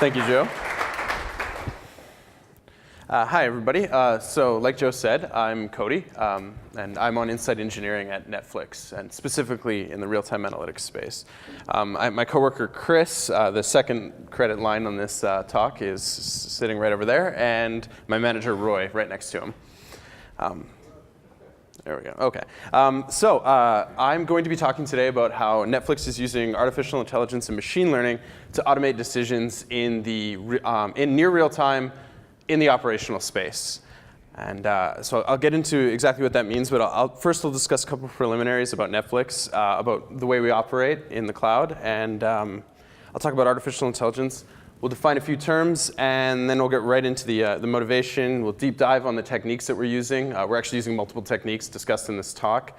Thank you, Joe. Hi, everybody. So like Joe said, I'm Cody, and I'm on Insight Engineering at Netflix, and specifically in the real-time analytics space. My coworker, Chris, the second credit line on this talk, is sitting right over there, and my manager, Roy, right next to him. There we go. OK. I'm going to be talking today about how Netflix is using artificial intelligence and machine learning to automate decisions in near real time in the operational space. And so I'll get into exactly what that means, but first I'll discuss a couple of preliminaries about Netflix, about the way we operate in the cloud, and I'll talk about artificial intelligence. We'll define a few terms, and then we'll get right into the motivation. We'll deep dive on the techniques that we're using. We're actually using multiple techniques discussed in this talk.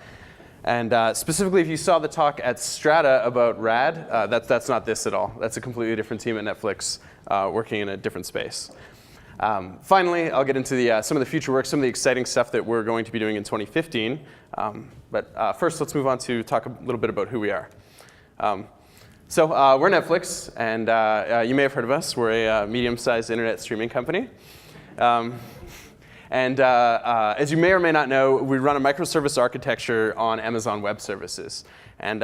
And specifically, if you saw the talk at Strata about RAD, that's not this at all. That's a completely different team at Netflix working in a different space. Finally, I'll get into some of the future work, some of the exciting stuff that we're going to be doing in 2015. But first, let's move on to talk a little bit about who we are. So we're Netflix, and you may have heard of us. We're a medium-sized internet streaming company. As you may or may not know, we run a microservice architecture on Amazon Web Services. And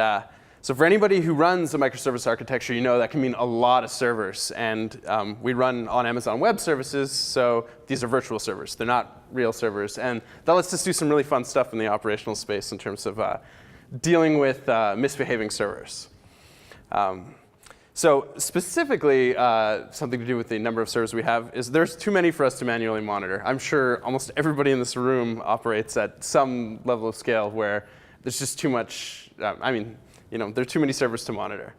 so for anybody who runs a microservice architecture, you know that can mean a lot of servers. And we run on Amazon Web Services, so these are virtual servers. They're not real servers. And that lets us do some really fun stuff in the operational space in terms of dealing with misbehaving servers. So specifically, something to do with the number of servers we have is there's too many for us to manually monitor. I'm sure almost everybody in this room operates at some level of scale where there's just too much. There are too many servers to monitor.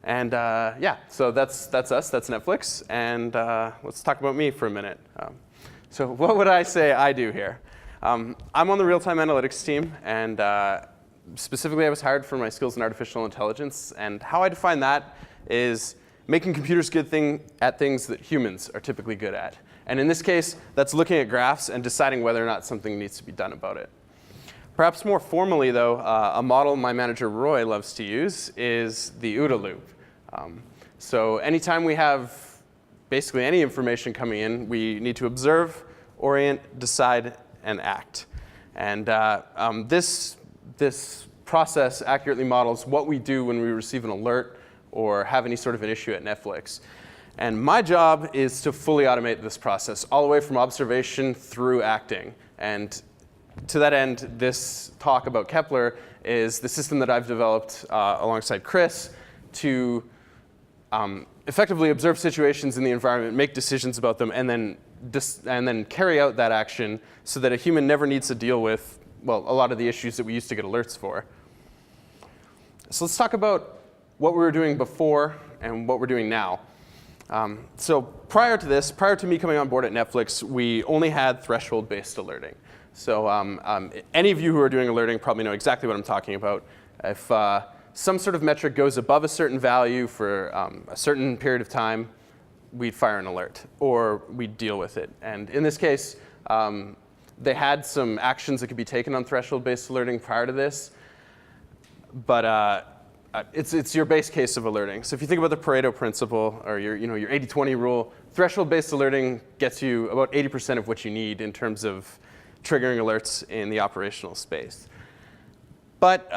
And yeah, so that's us. That's Netflix. And let's talk about me for a minute. So what would I say I do here? I'm on the real-time analytics team, and specifically, I was hired for my skills in artificial intelligence, and how I define that is making computers good at things that humans are typically good at. And in this case, that's looking at graphs and deciding whether or not something needs to be done about it. Perhaps more formally, though, a model my manager, Roy, loves to use is the OUTLIER loop. So anytime we have basically any information coming in, we need to observe, orient, decide, and act. And this process accurately models what we do when we receive an alert or have any sort of an issue at Netflix. And my job is to fully automate this process, all the way from observation through acting. And to that end, this talk about Kepler is the system that I've developed alongside Chris to effectively observe situations in the environment, make decisions about them, and then carry out that action so that a human never needs to deal with, well, a lot of the issues that we used to get alerts for. So let's talk about what we were doing before and what we're doing now. So prior to me coming on board at Netflix, we only had threshold-based alerting. So any of you who are doing alerting probably know exactly what I'm talking about. If some sort of metric goes above a certain value for a certain period of time, we'd fire an alert, or we'd deal with it. And in this case, they had some actions that could be taken on threshold-based alerting prior to this, but it's your base case of alerting. So if you think about the Pareto principle or your 80-20 rule, threshold-based alerting gets you about 80% of what you need in terms of triggering alerts in the operational space. But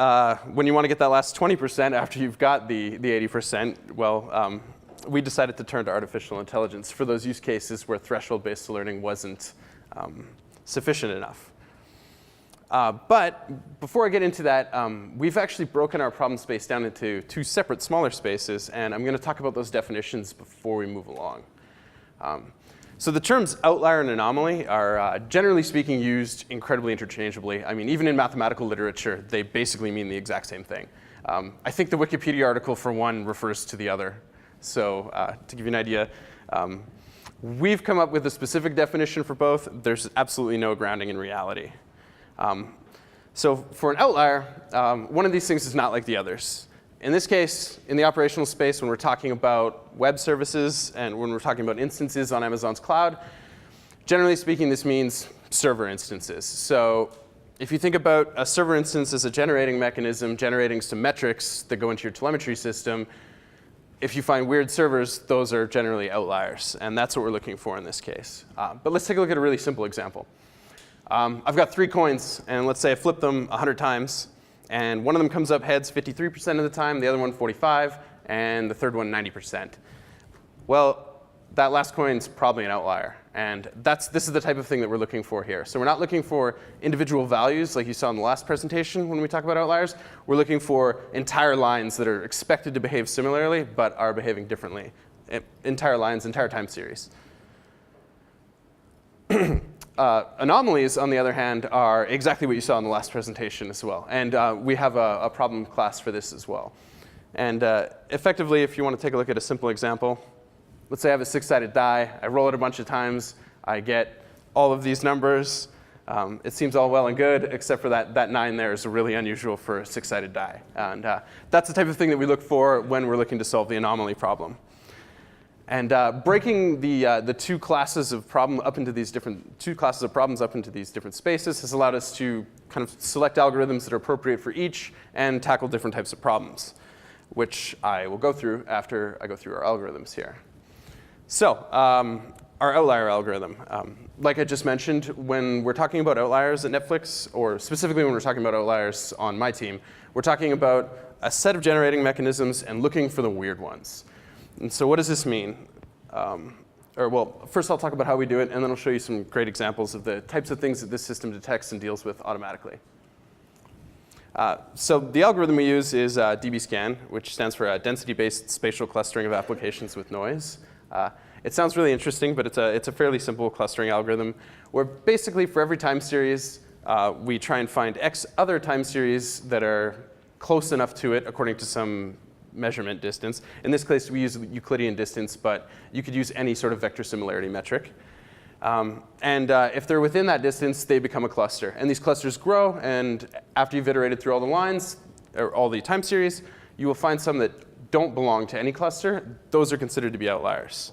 when you want to get that last 20% after you've got the 80%, well, we decided to turn to artificial intelligence for those use cases where threshold-based alerting wasn't sufficient enough. But before I get into that, we've actually broken our problem space down into two separate smaller spaces, and I'm going to talk about those definitions before we move along. So the terms outlier and anomaly are, generally speaking, used incredibly interchangeably. I mean, even in mathematical literature, they basically mean the exact same thing. I think the Wikipedia article for one refers to the other. So to give you an idea, we've come up with a specific definition for both. There's absolutely no grounding in reality. So for an outlier, one of these things is not like the others. In this case, in the operational space, when we're talking about web services and when we're talking about instances on Amazon's cloud, generally speaking, this means server instances. So if you think about a server instance as a generating mechanism, generating some metrics that go into your telemetry system, if you find weird servers, those are generally outliers. And that's what we're looking for in this case. But let's take a look at a really simple example. I've got 3 coins, and let's say I flip them 100 times. And one of them comes up heads 53% of the time, the other one 45%, and the third one 90%. Well, that last coin's probably an outlier. And this is the type of thing that we're looking for here. So we're not looking for individual values like you saw in the last presentation when we talk about outliers. We're looking for entire lines that are expected to behave similarly but are behaving differently. Entire lines, entire time series. Anomalies, on the other hand, are exactly what you saw in the last presentation as well. And we have a problem class for this as well. And effectively, if you want to take a look at a simple example, let's say I have a 6-sided die. I roll it a bunch of times. I get all of these numbers. It seems all well and good, except for that 9 there is really unusual for a 6-sided die. And that's the type of thing that we look for when we're looking to solve the anomaly problem. And breaking the two classes of problems up into these different spaces has allowed us to kind of select algorithms that are appropriate for each and tackle different types of problems, which I will go through after I go through our algorithms here. So our outlier algorithm. Like I just mentioned, when we're talking about outliers at Netflix, or specifically when we're talking about outliers on my team, we're talking about a set of generating mechanisms and looking for the weird ones. And so what does this mean? Well, first I'll talk about how we do it, and then I'll show you some great examples of the types of things that this system detects and deals with automatically. So the algorithm we use is dbScan, which stands for Density-Based Spatial Clustering of Applications with Noise. It sounds really interesting, but it's a fairly simple clustering algorithm where basically for every time series, we try and find X other time series that are close enough to it according to some measurement distance. In this case, we use Euclidean distance, but you could use any sort of vector similarity metric. If they're within that distance, they become a cluster. And these clusters grow, and after you've iterated through all the lines, or all the time series, you will find some that don't belong to any cluster. Those are considered to be outliers.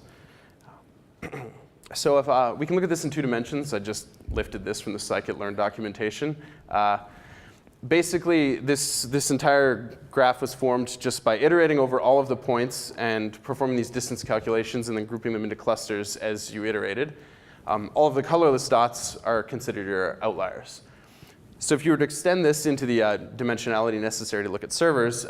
So if we can look at this in 2 dimensions. I just lifted this from the scikit-learn documentation. Basically, this entire graph was formed just by iterating over all of the points and performing these distance calculations and then grouping them into clusters as you iterated. All of the colorless dots are considered your outliers. So if you were to extend this into the dimensionality necessary to look at servers,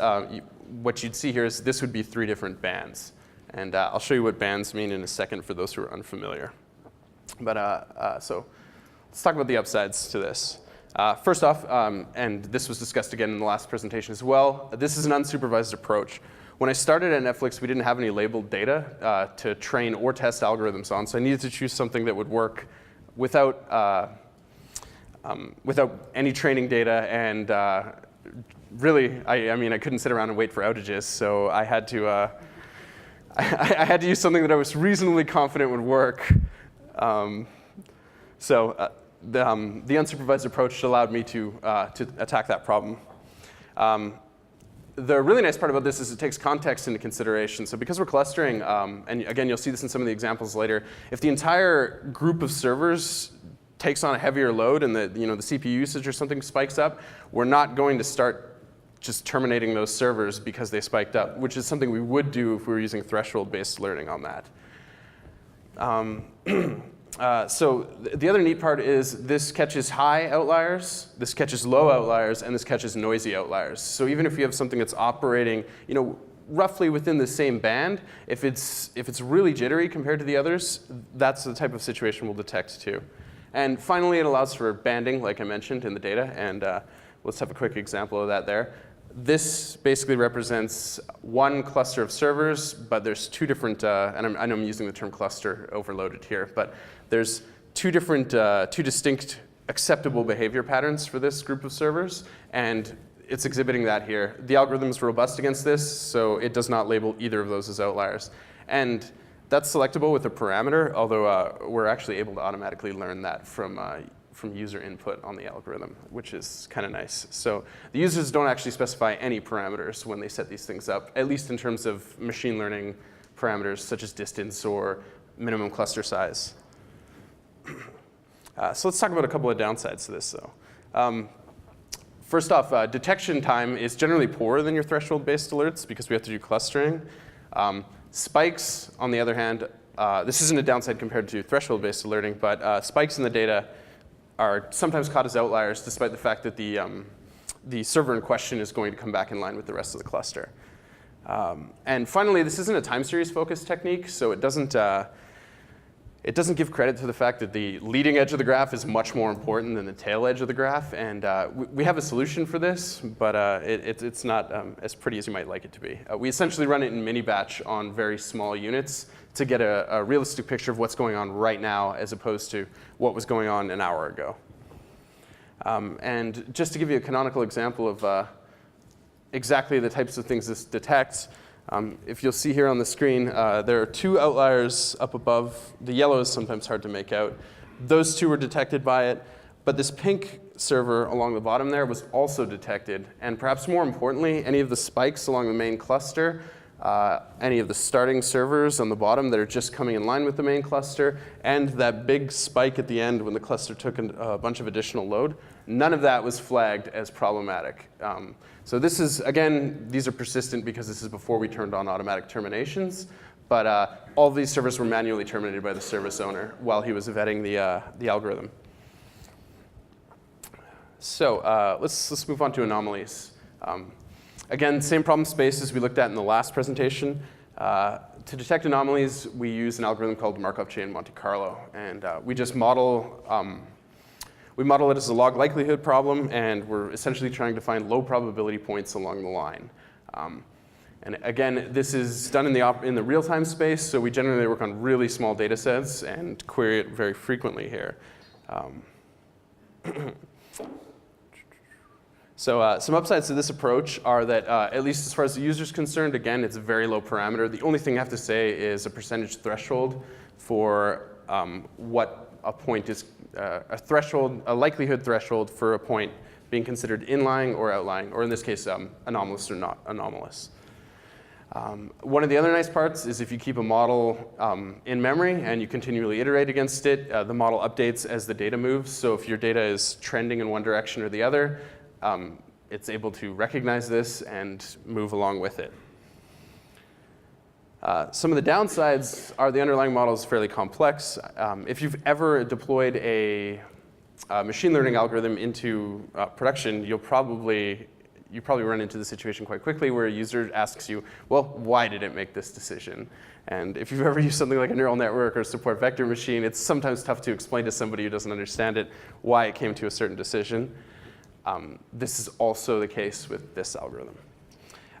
what you'd see here is this would be 3 different bands. And I'll show you what bands mean in a second for those who are unfamiliar. But so let's talk about the upsides to this. First off, and this was discussed again in the last presentation as well, this is an unsupervised approach. When I started at Netflix, we didn't have any labeled data to train or test algorithms on, so I needed to choose something that would work without any training data. And really, I mean, I couldn't sit around and wait for outages, so I had to I had to use something that I was reasonably confident would work. The unsupervised approach allowed me to attack that problem. The really nice part about this is it takes context into consideration. So because we're clustering, and again, you'll see this in some of the examples later, if the entire group of servers takes on a heavier load and the CPU usage or something spikes up, we're not going to start just terminating those servers because they spiked up, which is something we would do if we were using threshold-based learning on that. So the other neat part is this catches high outliers, this catches low outliers, and this catches noisy outliers. So even if you have something that's operating, roughly within the same band, if it's really jittery compared to the others, that's the type of situation we'll detect too. And finally, it allows for banding, like I mentioned in the data, and let's have a quick example of that there. This basically represents one cluster of servers, but there's 2 different, and I know I'm using the term cluster overloaded here, but there's 2 distinct acceptable behavior patterns for this group of servers, and it's exhibiting that here. The algorithm is robust against this, so it does not label either of those as outliers. And that's selectable with a parameter, although we're actually able to automatically learn that from user input on the algorithm, which is kind of nice. So the users don't actually specify any parameters when they set these things up, at least in terms of machine learning parameters such as distance or minimum cluster size. So let's talk about a couple of downsides to this, though. First off, detection time is generally poorer than your threshold-based alerts because we have to do clustering. Spikes, on the other hand, this isn't a downside compared to threshold-based alerting, but spikes in the data are sometimes caught as outliers, despite the fact that the server in question is going to come back in line with the rest of the cluster. And finally, this isn't a time series focused technique, so it doesn't give credit to the fact that the leading edge of the graph is much more important than the tail edge of the graph. And we have a solution for this, but it's not as pretty as you might like it to be. We essentially run it in mini batch on very small units to get a realistic picture of what's going on right now, as opposed to what was going on an hour ago. And just to give you a canonical example of exactly the types of things this detects, if you'll see here on the screen, there are two outliers up above. The yellow is sometimes hard to make out. Those two were detected by it, but this pink server along the bottom there was also detected. And perhaps more importantly, any of the spikes along the main cluster, any of the starting servers on the bottom that are just coming in line with the main cluster, and that big spike at the end when the cluster took a bunch of additional load, none of that was flagged as problematic. So this is, again, these are persistent because this is before we turned on automatic terminations, but all of these servers were manually terminated by the service owner while he was vetting the algorithm. So let's move on to anomalies. Again, same problem space as we looked at in the last presentation. To detect anomalies, we use an algorithm called Markov chain Monte Carlo, and we just model it as a log likelihood problem, and we're essentially trying to find low probability points along the line. And again, this is done in the real-time space, so we generally work on really small data sets and query it very frequently here. So some upsides to this approach are that, at least as far as the user is concerned, again, it's a very low parameter. The only thing I have to say is a percentage threshold for what a point is, a likelihood threshold for a point being considered inlying or outlying, or in this case, anomalous or not anomalous. One of the other nice parts is if you keep a model in memory and you continually iterate against it, the model updates as the data moves. So if your data is trending in one direction or the other, it's able to recognize this and move along with it. Some of the downsides are the underlying model is fairly complex. If you've ever deployed a machine learning algorithm into production, you probably run into the situation quite quickly where a user asks you, well, why did it make this decision? And if you've ever used something like a neural network or a support vector machine, it's sometimes tough to explain to somebody who doesn't understand it why it came to a certain decision. This is also the case with this algorithm.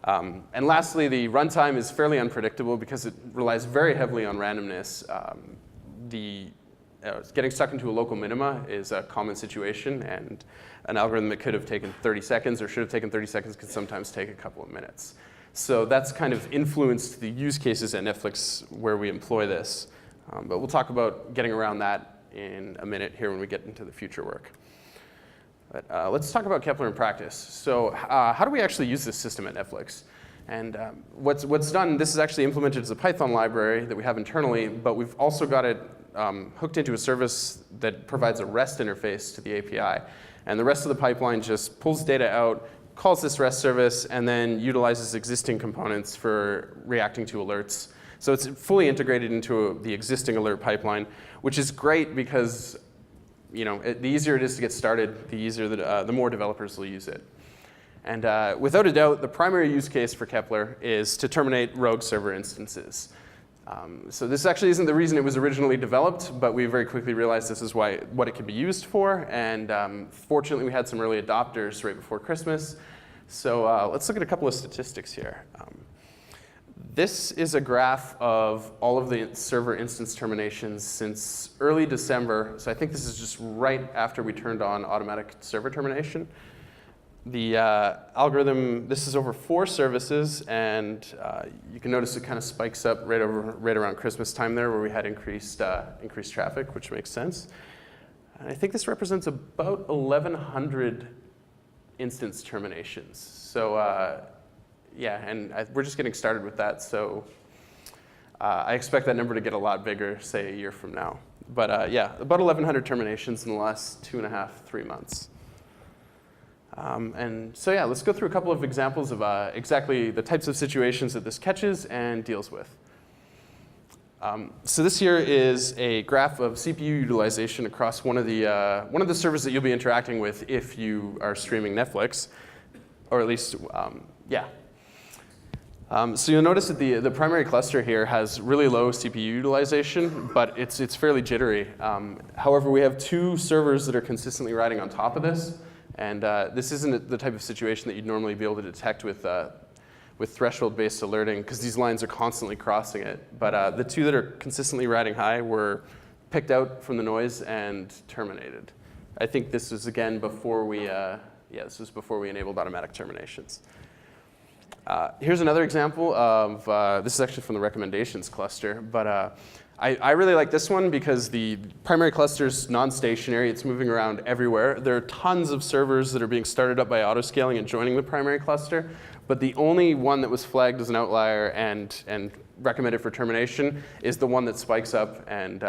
And lastly, the runtime is fairly unpredictable because it relies very heavily on randomness. Getting stuck into a local minima is a common situation, and an algorithm that could have taken 30 seconds or should have taken 30 seconds could sometimes take a couple of minutes. So that's kind of influenced the use cases at Netflix where we employ this. But we'll talk about getting around that in a minute here when we get into the future work. But let's talk about Kepler in practice. So how do we actually use this system at Netflix? And what's done, this is actually implemented as a Python library that we have internally, but we've also got it hooked into a service that provides a REST interface to the API. And the rest of the pipeline just pulls data out, calls this REST service, and then utilizes existing components for reacting to alerts. So it's fully integrated into the existing alert pipeline, which is great because the easier it is to get started, the more developers will use it. And without a doubt, the primary use case for Kepler is to terminate rogue server instances. So this actually isn't the reason it was originally developed, but we very quickly realized this is what it could be used for. And fortunately, we had some early adopters right before Christmas. So let's look at a couple of statistics here. This is a graph of all of the server instance terminations since early December. So I think this is just right after we turned on automatic server termination. The algorithm, this is over 4 services, and you can notice it kind of spikes up right around Christmas time there where we had increased traffic, which makes sense. And I think this represents about 1,100 instance terminations. So yeah, and we're just getting started with that, so I expect that number to get a lot bigger, say, a year from now. But yeah, about 1,100 terminations in the last 2.5, 3 months. And so yeah, let's go through a couple of examples of exactly the types of situations that this catches and deals with. So this here is a graph of CPU utilization across one of the servers that you'll be interacting with if you are streaming Netflix, or at least, yeah. So you'll notice that the primary cluster here has really low CPU utilization, but it's fairly jittery. However, we have two servers that are consistently riding on top of this, and this isn't the type of situation that you'd normally be able to detect with threshold-based alerting, because these lines are constantly crossing it. But the two that are consistently riding high were picked out from the noise and terminated. I think this was again before we, this was before we enabled automatic terminations. Here's another example of, this is actually from the recommendations cluster, but I really like this one because the primary cluster is non-stationary. It's moving around everywhere. There are tons of servers that are being started up by autoscaling and joining the primary cluster, but the only one that was flagged as an outlier and recommended for termination is the one that spikes up, and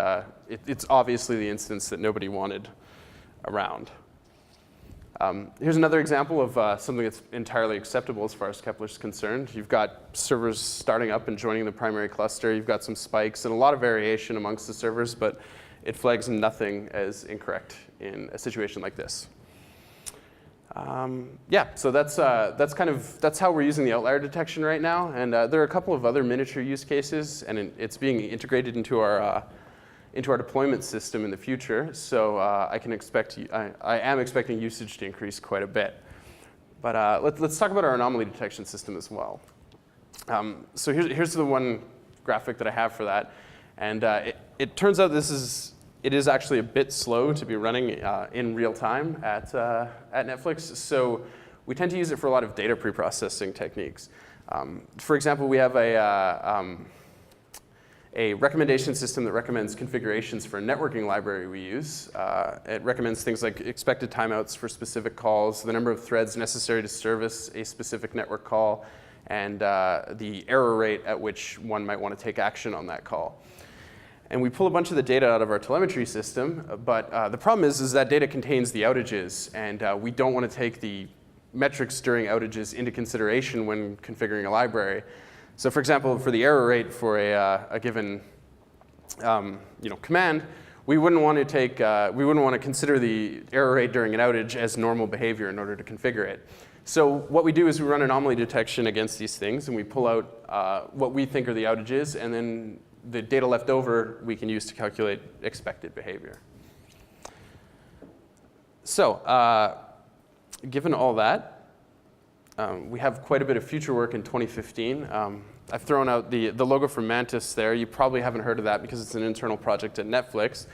it's obviously the instance that nobody wanted around. Here's another example of something that's entirely acceptable as far as Kepler is concerned. You've got servers starting up and joining the primary cluster. You've got some spikes and a lot of variation amongst the servers, but it flags nothing as incorrect in a situation like this. Yeah, so that's how we're using the outlier detection right now. And there are a couple of other miniature use cases, and it's being integrated into our deployment system in the future. So I am expecting usage to increase quite a bit. But let's talk about our anomaly detection system as well. So here's the one graphic that I have for that. And it turns out it is actually a bit slow to be running in real time at Netflix. So we tend to use it for a lot of data preprocessing techniques. For example, we have a recommendation system that recommends configurations for a networking library we use. It recommends things like expected timeouts for specific calls, the number of threads necessary to service a specific network call, and the error rate at which one might want to take action on that call. And we pull a bunch of the data out of our telemetry system, but the problem is that data contains the outages, and we don't want to take the metrics during outages into consideration when configuring a library. So for example, for the error rate for a given command, we wouldn't want to consider the error rate during an outage as normal behavior in order to configure it. So what we do is we run anomaly detection against these things, and we pull out what we think are the outages, and then the data left over we can use to calculate expected behavior. So given all that, we have quite a bit of future work in 2015. I've thrown out the logo for Mantis there. You probably haven't heard of that because it's an internal project at Netflix.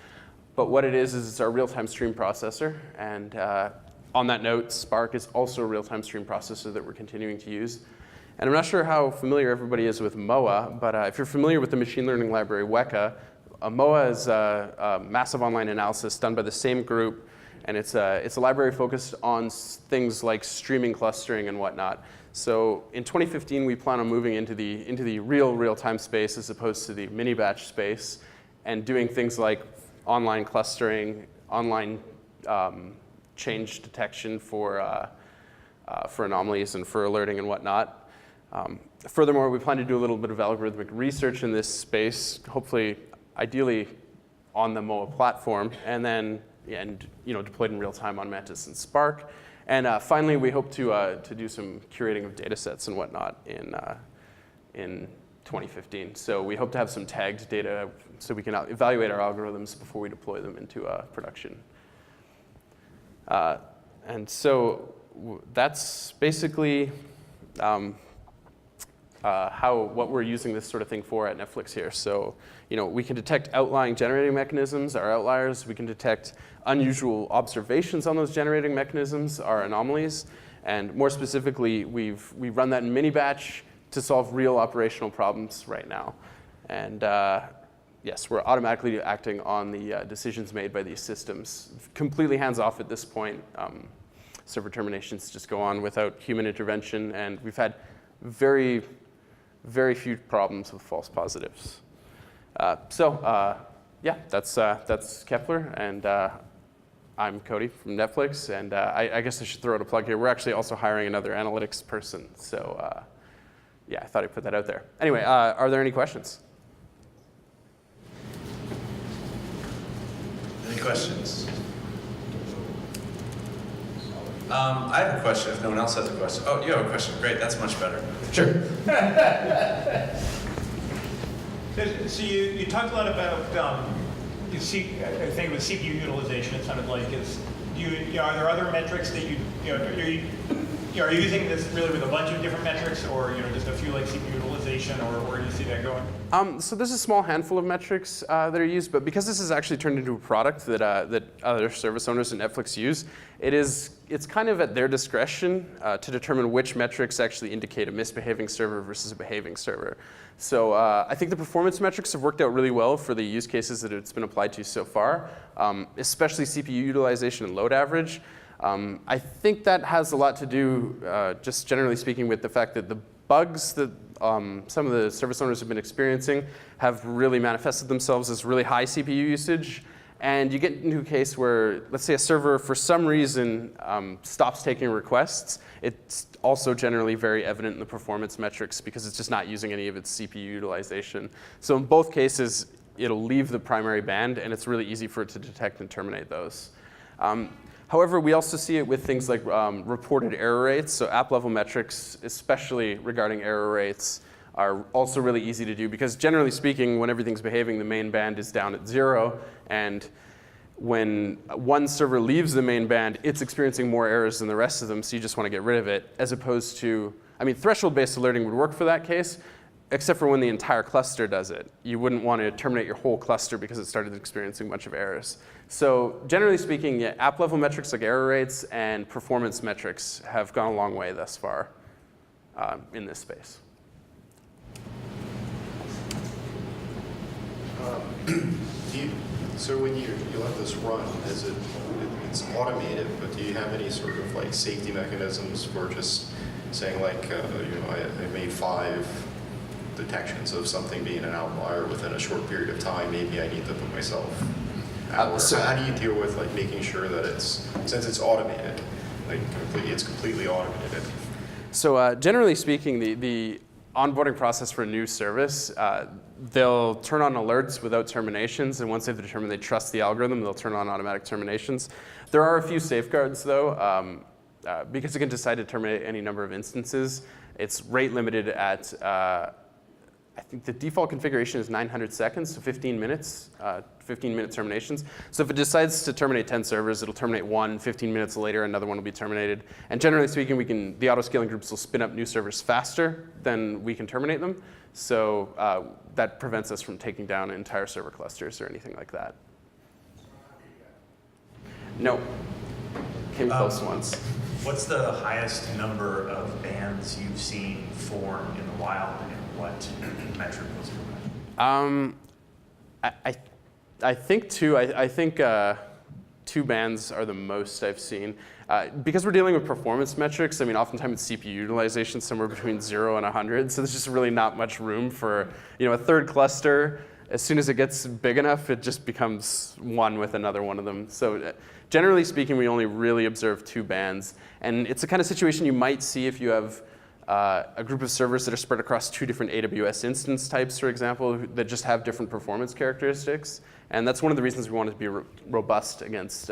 But what it is it's our real-time stream processor. And on that note, Spark is also a real-time stream processor that we're continuing to use. And I'm not sure how familiar everybody is with MOA, but if you're familiar with the machine learning library Weka, MOA is a massive online analysis done by the same group. And it's a library focused on things like streaming clustering and whatnot. So in 2015, we plan on moving into the real-time space as opposed to the mini-batch space, and doing things like online clustering, online change detection for anomalies and for alerting and whatnot. Furthermore, we plan to do a little bit of algorithmic research in this space, hopefully, ideally, on the MOA platform, and then deployed in real time on Mantis and Spark. And finally, we hope to do some curating of data sets and whatnot in 2015. So we hope to have some tagged data so we can evaluate our algorithms before we deploy them into production. And so that's basically what we're using this sort of thing for at Netflix here. So we can detect outlying generating mechanisms, our outliers. We can detect unusual observations on those generating mechanisms, our anomalies. And more specifically, we run that in mini-batch to solve real operational problems right now. And yes, we're automatically acting on the decisions made by these systems. Completely hands-off at this point. Server terminations just go on without human intervention. And we've had very, very few problems with false positives. Yeah, that's Kepler, and I'm Cody from Netflix, and I guess I should throw out a plug here. We're actually also hiring another analytics person, so yeah, I thought I'd put that out there. Anyway, are there any questions? Any questions? I have a question if no one else has a question. Oh, you have a question. Great, that's much better. Sure. So you talked a lot about, I think it was CPU utilization, it sounded like. Are there other metrics that are you using this really with a bunch of different metrics, or just a few like CPU utilization, or where do you see that going? So there's a small handful of metrics that are used, but because this is actually turned into a product that other service owners at Netflix use, it's kind of at their discretion to determine which metrics actually indicate a misbehaving server versus a behaving server. So I think the performance metrics have worked out really well for the use cases that it's been applied to so far, especially CPU utilization and load average. I think that has a lot to do, just generally speaking, with the fact that the bugs that some of the service owners have been experiencing have really manifested themselves as really high CPU usage. And you get into a case where, let's say a server for some reason stops taking requests. It's also generally very evident in the performance metrics because it's just not using any of its CPU utilization. So in both cases, it'll leave the primary band, and it's really easy for it to detect and terminate those. However, we also see it with things like reported error rates. So app-level metrics, especially regarding error rates, are also really easy to do because generally speaking, when everything's behaving, the main band is down at 0. And when one server leaves the main band, it's experiencing more errors than the rest of them, so you just want to get rid of it, as opposed to, I mean, threshold-based alerting would work for that case, except for when the entire cluster does it. You wouldn't want to terminate your whole cluster because it started experiencing a bunch of errors. So generally speaking, yeah, app-level metrics like error rates and performance metrics have gone a long way thus far in this space. So when you let this run, it's automated, but do you have any sort of like safety mechanisms for just saying like, I made 5 detections of something being an outlier within a short period of time, maybe I need to put myself out. So how do you deal with like making sure that since it's automated, like it's completely automated? So generally speaking, the onboarding process for a new service, they'll turn on alerts without terminations, and once they've determined they trust the algorithm, they'll turn on automatic terminations. There are a few safeguards though, because it can decide to terminate any number of instances. It's rate limited at, I think the default configuration is 900 seconds, so 15 minutes, 15-minute terminations. So if it decides to terminate 10 servers, it'll terminate one, 15 minutes later, another one will be terminated. And generally speaking, the auto-scaling groups will spin up new servers faster than we can terminate them. So that prevents us from taking down entire server clusters or anything like that. No, came close once. What's the highest number of bands you've seen form in the wild, and what metric was it? I think 2. I think 2 bands are the most I've seen. Because we're dealing with performance metrics, I mean, oftentimes it's CPU utilization somewhere between 0 and 100, so there's just really not much room for, a third cluster. As soon as it gets big enough, it just becomes one with another one of them. So generally speaking, we only really observe 2 bands. And it's the kind of situation you might see if you have a group of servers that are spread across 2 different AWS instance types, for example, that just have different performance characteristics. And that's one of the reasons we want it to be robust against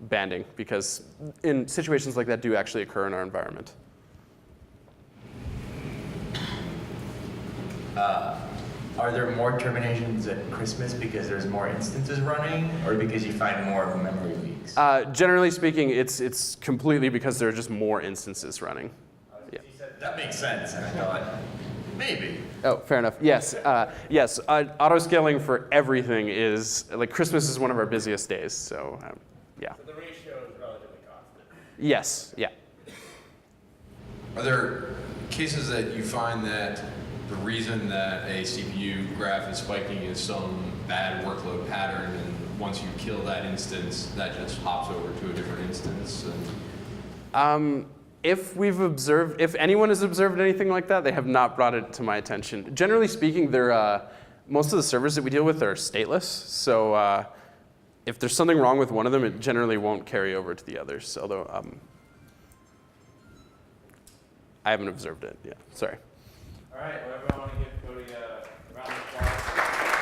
banding, because in situations like that do actually occur in our environment. Are there more terminations at Christmas because there's more instances running, or because you find more memory leaks? Generally speaking, it's completely because there are just more instances running. Yeah. That makes sense, and I thought, maybe. Oh, fair enough. Yes, yes. Auto-scaling for everything is, like, Christmas is one of our busiest days, so yeah. So the ratio is relatively constant. Yes, yeah. Are there cases that you find that the reason that a CPU graph is spiking is some bad workload pattern, and once you kill that instance, that just hops over to a different instance? If anyone has observed anything like that, they have not brought it to my attention. Generally speaking, most of the servers that we deal with are stateless, so if there's something wrong with one of them, it generally won't carry over to the others. Although I haven't observed it. Yeah, sorry. All right, well, everyone want to give Cody a round of applause.